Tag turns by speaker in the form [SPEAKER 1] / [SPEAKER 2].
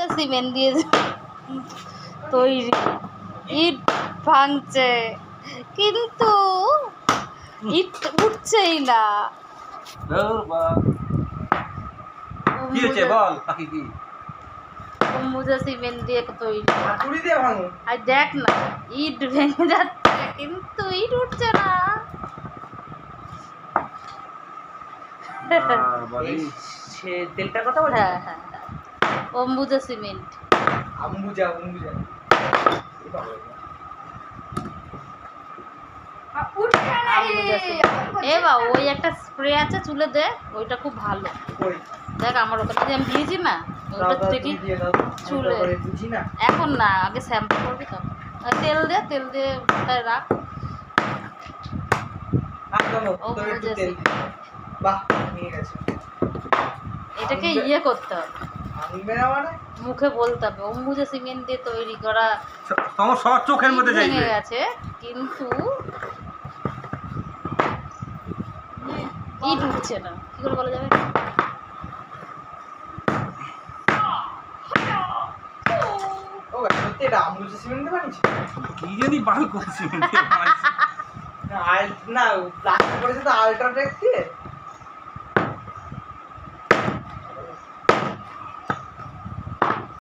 [SPEAKER 1] Ambuja cement দিয়ে তৈরি, ইট ভাঙছে কিন্তু ইট উঠছেই না।
[SPEAKER 2] কি হচ্ছে বল পাখি কি?
[SPEAKER 1] অম্বুজা সিমেন্ট দিয়ে তৈরি।
[SPEAKER 3] হাতুড়ি দিয়ে ভাঙো।
[SPEAKER 1] আর দেখ না, ইট ভেঙে যাচ্ছে কিন্তু ইট উঠছে না।
[SPEAKER 3] সে তেলটার কথা বলছিস?
[SPEAKER 1] হ্যাঁ হ্যাঁ হ্যাঁ, অম্বুজা সিমেন্ট।
[SPEAKER 3] অম্বুজা
[SPEAKER 1] এ বা ওই একটা স্প্রে আছে চুলে দে, ওইটা খুব ভালো। দেখ আমার ওখানে যে আমি দিয়েছি না, ওইটা দেখি চুলে। এখন না, আগে শ্যাম্পু করবি তো। তেল দে ওটায় রাখ। এটাকে ইয়ে করতে হবে, মুখে বলতে হবে অম্বুজা সিমেন্ট দিয়ে তৈরি করা।
[SPEAKER 2] তোমার সব চোখের মধ্যে যাইবে।
[SPEAKER 1] ভেঙে গেছে কিন্তু ইট উঠছে না, কি করে বলা যাবে?
[SPEAKER 2] কি জানি বাল করছি
[SPEAKER 3] না প্লাস্টিক করেছে তো আলট্রাটেক দিয়ে।